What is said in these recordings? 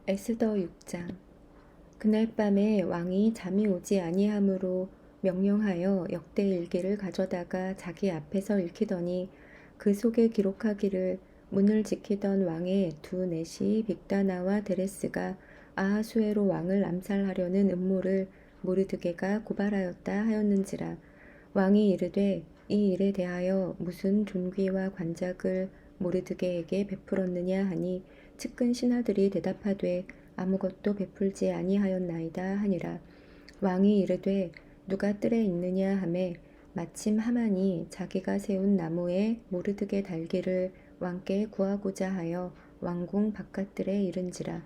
에스더 6장. 그날 밤에 왕이 잠이 오지 아니하므로 명령하여 역대 일기를 가져다가 자기 앞에서 읽히더니 그 속에 기록하기를 문을 지키던 왕의 두 내시 빅다나와 데레스가 아하수에로 왕을 암살하려는 음모를 모르드게가 고발하였다 하였는지라. 왕이 이르되 이 일에 대하여 무슨 존귀와 관작을 모르드게에게 베풀었느냐 하니 측근 신하들이 대답하되 아무것도 베풀지 아니하였나이다 하니라. 왕이 이르되 누가 뜰에 있느냐 하매 마침 하만이 자기가 세운 나무에 모르드게 달기를 왕께 구하고자 하여 왕궁 바깥뜰에 이른지라.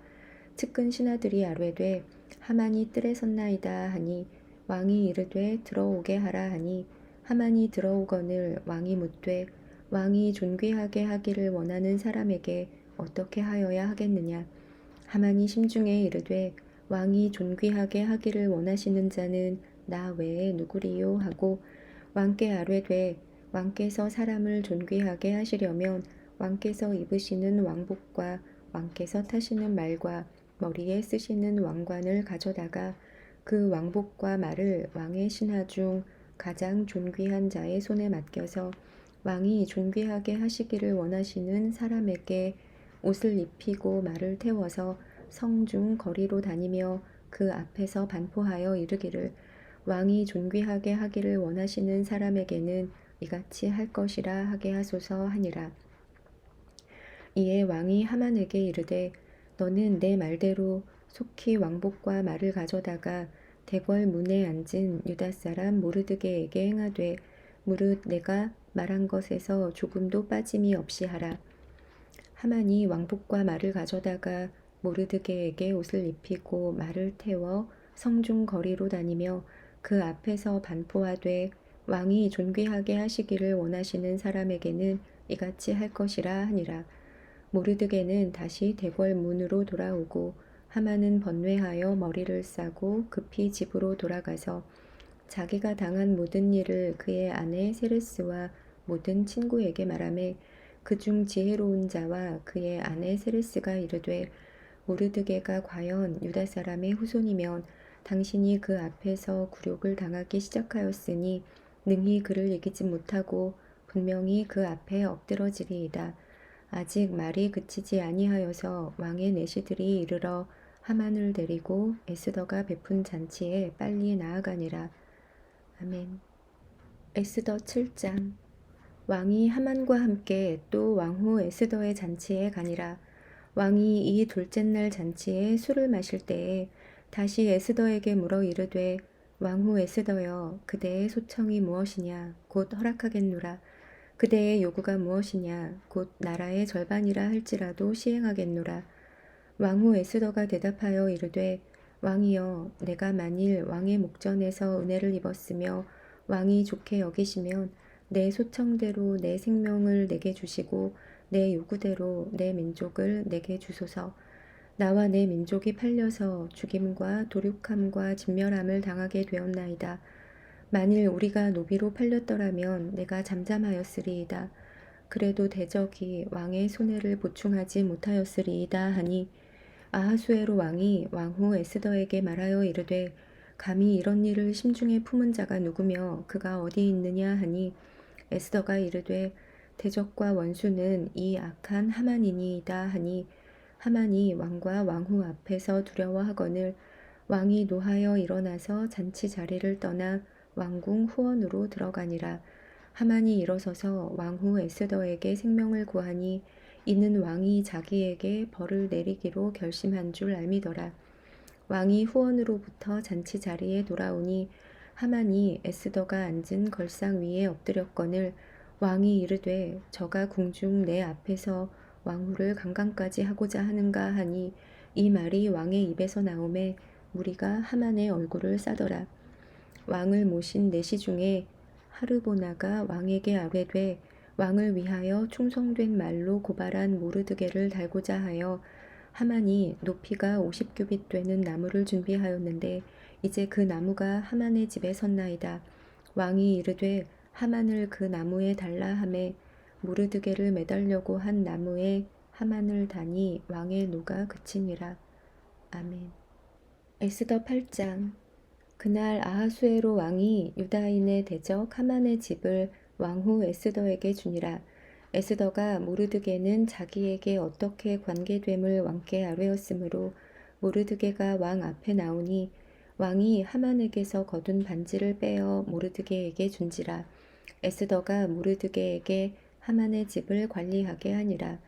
측근 신하들이 아뢰되 하만이 뜰에 섰나이다 하니 왕이 이르되 들어오게 하라 하니 하만이 들어오거늘 왕이 묻되 왕이 존귀하게 하기를 원하는 사람에게 어떻게 하여야 하겠느냐. 하만이 심중에 이르되 왕이 존귀하게 하기를 원하시는 자는 나 외에 누구리요 하고 왕께 아뢰되 왕께서 사람을 존귀하게 하시려면 왕께서 입으시는 왕복과 왕께서 타시는 말과 머리에 쓰시는 왕관을 가져다가 그 왕복과 말을 왕의 신하 중 가장 존귀한 자의 손에 맡겨서 왕이 존귀하게 하시기를 원하시는 사람에게 옷을 입히고 말을 태워서 성중 거리로 다니며 그 앞에서 반포하여 이르기를 왕이 존귀하게 하기를 원하시는 사람에게는 이같이 할 것이라 하게 하소서 하니라. 이에 왕이 하만에게 이르되 너는 내 말대로 속히 왕복과 말을 가져다가 대궐 문에 앉은 유다 사람 모르드게에게 행하되 무릇 내가 말한 것에서 조금도 빠짐이 없이 하라. 하만이 왕복과 말을 가져다가 모르드게에게 옷을 입히고 말을 태워 성중 거리로 다니며 그 앞에서 반포하되 왕이 존귀하게 하시기를 원하시는 사람에게는 이같이 할 것이라 하니라. 모르드게는 다시 대궐 문으로 돌아오고 하만은 번뇌하여 머리를 싸고 급히 집으로 돌아가서 자기가 당한 모든 일을 그의 아내 세레스와 모든 친구에게 말하매 그중 지혜로운 자와 그의 아내 세레스가 이르되 모르드게가 과연 유다 사람의 후손이면 당신이 그 앞에서 굴욕을 당하기 시작하였으니 능히 그를 이기지 못하고 분명히 그 앞에 엎드러지리이다. 아직 말이 그치지 아니하여서 왕의 내시들이 이르러 하만을 데리고 에스더가 베푼 잔치에 빨리 나아가니라. 아멘. 에스더 7장. 왕이 하만과 함께 또 왕후 에스더의 잔치에 가니라. 왕이 이 둘째 날 잔치에 술을 마실 때에 다시 에스더에게 물어 이르되 왕후 에스더여 그대의 소청이 무엇이냐 곧 허락하겠노라. 그대의 요구가 무엇이냐 곧 나라의 절반이라 할지라도 시행하겠노라. 왕후 에스더가 대답하여 이르되 왕이여 내가 만일 왕의 목전에서 은혜를 입었으며 왕이 좋게 여기시면 내 소청대로 내 생명을 내게 주시고 내 요구대로 내 민족을 내게 주소서. 나와 내 민족이 팔려서 죽임과 도륙함과 진멸함을 당하게 되었나이다. 만일 우리가 노비로 팔렸더라면 내가 잠잠하였으리이다. 그래도 대적이 왕의 손해를 보충하지 못하였으리이다 하니 아하수에로 왕이 왕후 에스더에게 말하여 이르되 감히 이런 일을 심중에 품은 자가 누구며 그가 어디 있느냐 하니 에스더가 이르되 대적과 원수는 이 악한 하만이니이다 하니 하만이 왕과 왕후 앞에서 두려워하거늘 왕이 노하여 일어나서 잔치 자리를 떠나 왕궁 후원으로 들어가니라. 하만이 일어서서 왕후 에스더에게 생명을 구하니 이는 왕이 자기에게 벌을 내리기로 결심한 줄 알미더라. 왕이 후원으로부터 잔치 자리에 돌아오니 하만이 에스더가 앉은 걸상 위에 엎드렸거늘 왕이 이르되 저가 궁중 내 앞에서 왕후를 강간까지 하고자 하는가 하니 이 말이 왕의 입에서 나오매 무리가 하만의 얼굴을 싸더라. 왕을 모신 내시 중에 하르보나가 왕에게 아뢰되 왕을 위하여 충성된 말로 고발한 모르드게를 달고자 하여 하만이 높이가 50규빗 되는 나무를 준비하였는데 이제 그 나무가 하만의 집에 섰나이다. 왕이 이르되 하만을 그 나무에 달라 하매 모르드게를 매달려고 한 나무에 하만을 다니 왕의 노가 그치니라. 아멘. 에스더 8장. 그날 아하수에로 왕이 유다인의 대적 하만의 집을 왕후 에스더에게 주니라. 에스더가 모르드게는 자기에게 어떻게 관계됨을 왕께 아뢰었으므로 모르드게가 왕 앞에 나오니 왕이 하만에게서 거둔 반지를 빼어 모르드게에게 준지라. 에스더가 모르드게에게 하만의 집을 관리하게 하니라.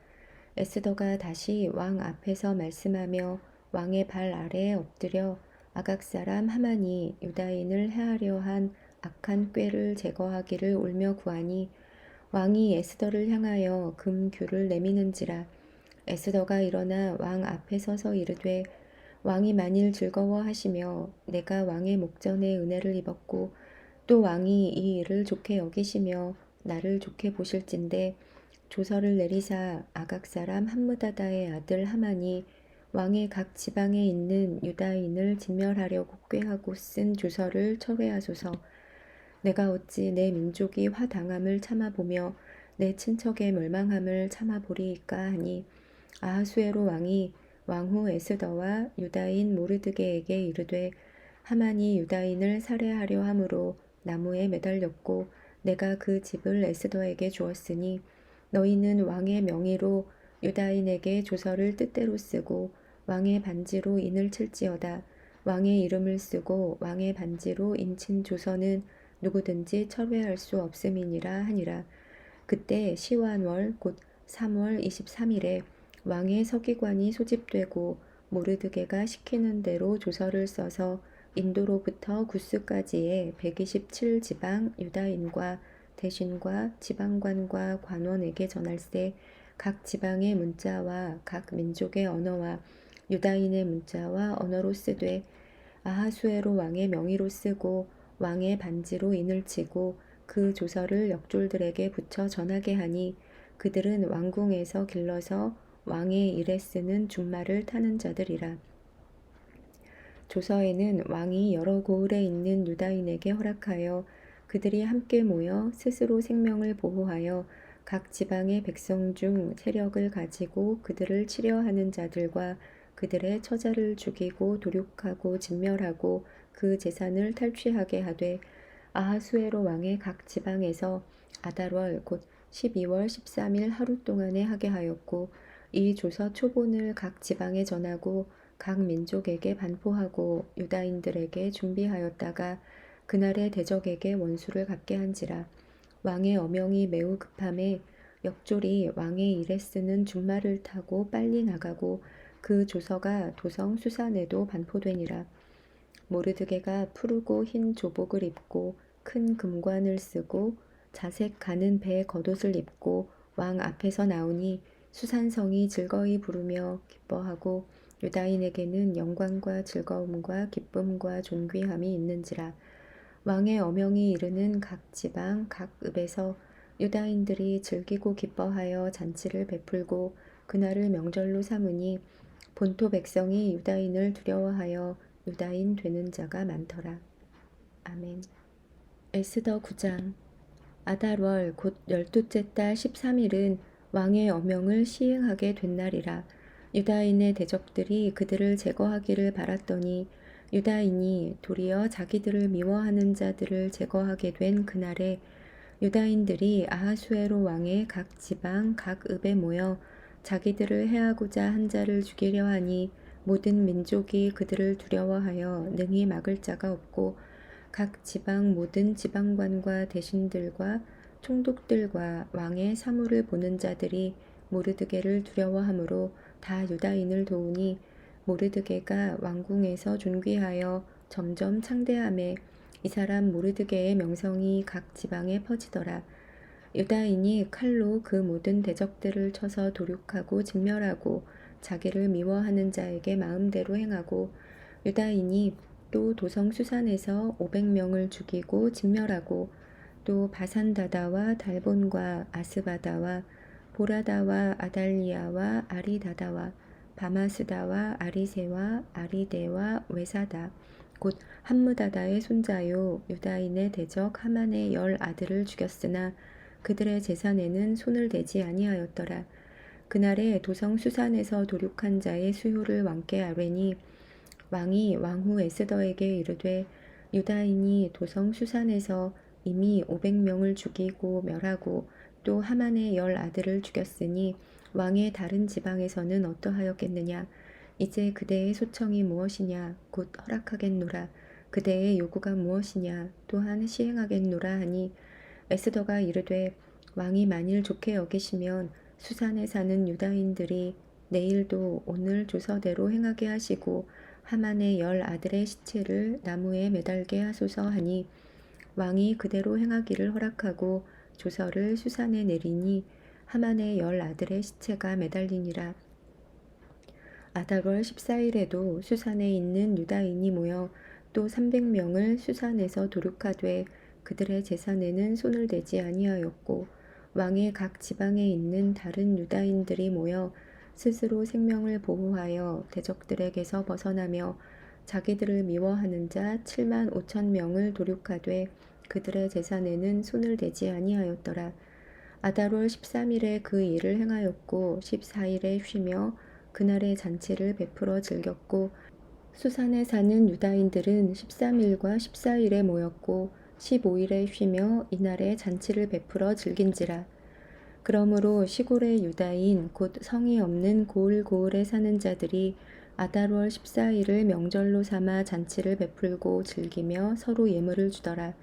에스더가 다시 왕 앞에서 말씀하며 왕의 발 아래에 엎드려 아각 사람 하만이 유다인을 해하려 한 악한 꾀를 제거하기를 울며 구하니 왕이 에스더를 향하여 금규를 내미는지라. 에스더가 일어나 왕 앞에 서서 이르되 왕이 만일 즐거워하시며 내가 왕의 목전에 은혜를 입었고 또 왕이 이 일을 좋게 여기시며 나를 좋게 보실진대 조서를 내리사 아각 사람 함므다다의 아들 하만이 왕의 각 지방에 있는 유다인을 진멸하려고 꾀하고 쓴 조서를 철회하소서. 내가 어찌 내 민족이 화당함을 참아보며 내 친척의 멸망함을 참아보리이까 하니 아하수에로 왕이 왕후 에스더와 유다인 모르드게에게 이르되 하만이 유다인을 살해하려 함으로 나무에 매달렸고 내가 그 집을 에스더에게 주었으니 너희는 왕의 명의로 유다인에게 조서를 뜻대로 쓰고 왕의 반지로 인을 칠지어다. 왕의 이름을 쓰고 왕의 반지로 인친 조서는 누구든지 철회할 수 없음이니라 하니라. 그때 시완월 곧 3월 23일에 왕의 서기관이 소집되고 모르드게가 시키는 대로 조서를 써서 인도로부터 구스까지의 127지방 유다인과 대신과 지방관과 관원에게 전할세. 각 지방의 문자와 각 민족의 언어와 유다인의 문자와 언어로 쓰되 아하수에로 왕의 명의로 쓰고 왕의 반지로 인을 치고 그 조서를 역졸들에게 붙여 전하게 하니 그들은 왕궁에서 길러서 왕의 일에 쓰는 준말을 타는 자들이라. 조서에는 왕이 여러 고을에 있는 유다인에게 허락하여 그들이 함께 모여 스스로 생명을 보호하여 각 지방의 백성 중 세력을 가지고 그들을 치려하는 자들과 그들의 처자를 죽이고 도륙하고 진멸하고 그 재산을 탈취하게 하되 아하수에로 왕의 각 지방에서 아달월 곧 12월 13일 하루 동안에 하게 하였고 이 조서 초본을 각 지방에 전하고 각 민족에게 반포하고 유다인들에게 준비하였다가 그날의 대적에게 원수를 갚게 한지라. 왕의 어명이 매우 급함에 역졸이 왕의 일에 쓰는 준말을 타고 빨리 나가고 그 조서가 도성 수산에도 반포되니라. 모르드게가 푸르고 흰 조복을 입고 큰 금관을 쓰고 자색 가는 배 겉옷을 입고 왕 앞에서 나오니 수산성이 즐거이 부르며 기뻐하고 유다인에게는 영광과 즐거움과 기쁨과 존귀함이 있는지라. 왕의 어명이 이르는 각 지방 각 읍에서 유다인들이 즐기고 기뻐하여 잔치를 베풀고 그날을 명절로 삼으니 본토 백성이 유다인을 두려워하여 유다인 되는 자가 많더라. 아멘. 에스더 9장. 아달월 곧 12째 달 13일은 왕의 어명을 시행하게 된 날이라. 유다인의 대적들이 그들을 제거하기를 바랐더니 유다인이 도리어 자기들을 미워하는 자들을 제거하게 된 그날에 유다인들이 아하수에로 왕의 각 지방 각 읍에 모여 자기들을 해하고자 한 자를 죽이려 하니 모든 민족이 그들을 두려워하여 능히 막을 자가 없고 각 지방 모든 지방관과 대신들과 총독들과 왕의 사물을 보는 자들이 모르드게를 두려워하므로 다 유다인을 도우니 모르드게가 왕궁에서 존귀하여 점점 창대함에 이 사람 모르드게의 명성이 각 지방에 퍼지더라. 유다인이 칼로 그 모든 대적들을 쳐서 도륙하고 진멸하고 자기를 미워하는 자에게 마음대로 행하고 유다인이 또 도성 수산에서 500명을 죽이고 진멸하고 또 바산다다와 달본과 아스바다와 보라다와 아달리아와 아리다다와 바마스다와 아리세와 아리데와 외사다 곧 함므다다의 손자요 유다인의 대적 하만의 10 아들을 죽였으나 그들의 재산에는 손을 대지 아니하였더라. 그날에 도성 수산에서 도륙한 자의 수요를 왕께 아뢰니 왕이 왕후 에스더에게 이르되 유다인이 도성 수산에서 이미 500명을 죽이고 멸하고 또 하만의 10 아들을 죽였으니 왕의 다른 지방에서는 어떠하였겠느냐. 이제 그대의 소청이 무엇이냐. 곧 허락하겠노라. 그대의 요구가 무엇이냐. 또한 시행하겠노라 하니 에스더가 이르되 왕이 만일 좋게 여기시면 수산에 사는 유다인들이 내일도 오늘 조서대로 행하게 하시고 하만의 10 아들의 시체를 나무에 매달게 하소서 하니 왕이 그대로 행하기를 허락하고 조서를 수산에 내리니 하만의 10 아들의 시체가 매달리니라. 아달월 14일에도 수산에 있는 유다인이 모여 또 300명을 수산에서 도륙하되 그들의 재산에는 손을 대지 아니하였고 왕의 각 지방에 있는 다른 유다인들이 모여 스스로 생명을 보호하여 대적들에게서 벗어나며 자기들을 미워하는 자 7만 5천 명을 도륙하되 그들의 재산에는 손을 대지 아니하였더라. 아달월 13일에 그 일을 행하였고 14일에 쉬며 그날의 잔치를 베풀어 즐겼고 수산에 사는 유다인들은 13일과 14일에 모였고 15일에 쉬며 이날에 잔치를 베풀어 즐긴지라. 그러므로 시골의 유다인 곧 성이 없는 고을고을에 사는 자들이 아달월 14일을 명절로 삼아 잔치를 베풀고 즐기며 서로 예물을 주더라.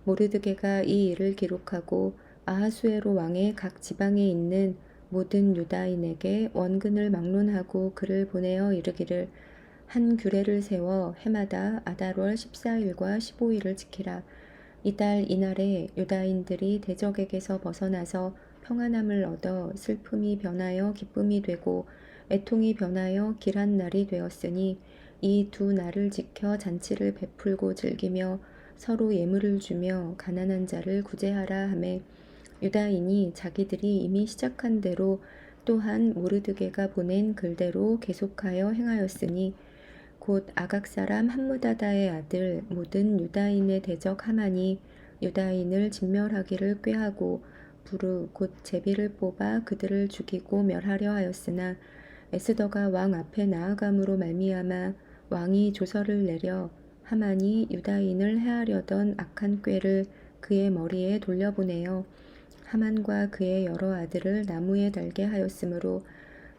모르드게가 이 일을 기록하고 아하수에로 왕의 각 지방에 있는 모든 유다인에게 원근을 막론하고 글을 보내어 이르기를 한 규례를 세워 해마다 아달월 14일과 15일을 지키라. 이달 이날에 유다인들이 대적에게서 벗어나서 평안함을 얻어 슬픔이 변하여 기쁨이 되고 애통이 변하여 길한 날이 되었으니 이 2날을 지켜 잔치를 베풀고 즐기며 서로 예물을 주며 가난한 자를 구제하라 하매 유다인이 자기들이 이미 시작한 대로 또한 모르드게가 보낸 글대로 계속하여 행하였으니 곧 아각 사람 함무다다의 아들 모든 유다인의 대적 하만이 유다인을 진멸하기를 꾀하고 부르 곧 제비를 뽑아 그들을 죽이고 멸하려 하였으나 에스더가 왕 앞에 나아감으로 말미암아 왕이 조서를 내려 하만이 유다인을 해하려던 악한 꾀를 그의 머리에 돌려보내어 하만과 그의 여러 아들을 나무에 달게 하였으므로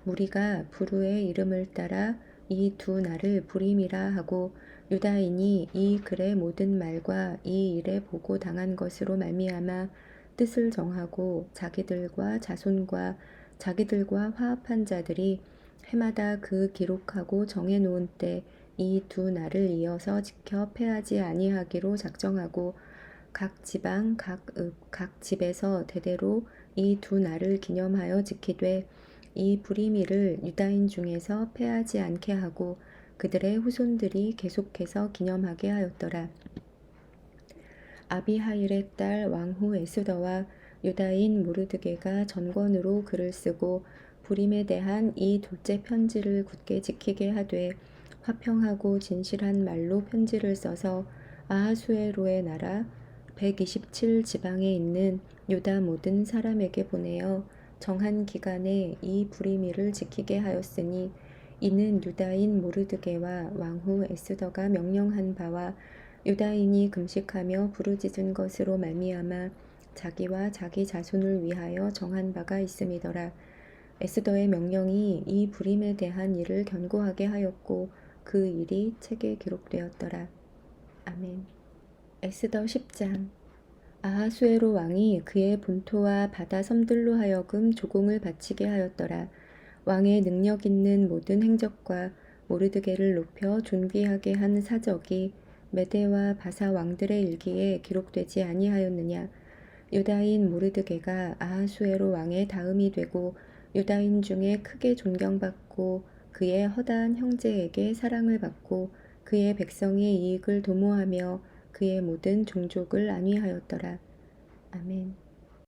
무리가 부르의 이름을 따라 이 2날을 부림이라 하고 유다인이 이 글의 모든 말과 이 일에 보고 당한 것으로 말미암아 뜻을 정하고 자기들과 자손과 자기들과 화합한 자들이 해마다 그 기록하고 정해 놓은 때 이 2날을 이어서 지켜 패하지 아니하기로 작정하고 각 지방 각 읍 각 집에서 대대로 이 2날을 기념하여 지키되 이 부리미를 유다인 중에서 패하지 않게 하고 그들의 후손들이 계속해서 기념하게 하였더라. 아비하일의 딸 왕후 에스더와 유다인 모르드게가 전권으로 글을 쓰고 부림에 대한 이 둘째 편지를 굳게 지키게 하되 화평하고 진실한 말로 편지를 써서 아하수에로의 나라 127지방에 있는 유다 모든 사람에게 보내어 정한 기간에 이 부리미를 지키게 하였으니 이는 유다인 모르드게와 왕후 에스더가 명령한 바와 유다인이 금식하며 부르짖은 것으로 말미암아 자기와 자기 자손을 위하여 정한 바가 있음이더라. 에스더의 명령이 이 부림에 대한 일을 견고하게 하였고 그 일이 책에 기록되었더라. 아멘. 에스더 10장. 아하수에로 왕이 그의 본토와 바다 섬들로 하여금 조공을 바치게 하였더라. 왕의 능력 있는 모든 행적과 모르드게를 높여 존귀하게 한 사적이 메대와 바사 왕들의 일기에 기록되지 아니하였느냐. 유다인 모르드게가 아하수에로 왕의 다음이 되고 유다인 중에 크게 존경받고 그의 허다한 형제에게 사랑을 받고 그의 백성의 이익을 도모하며 그의 모든 종족을 안위하였더라. 아멘.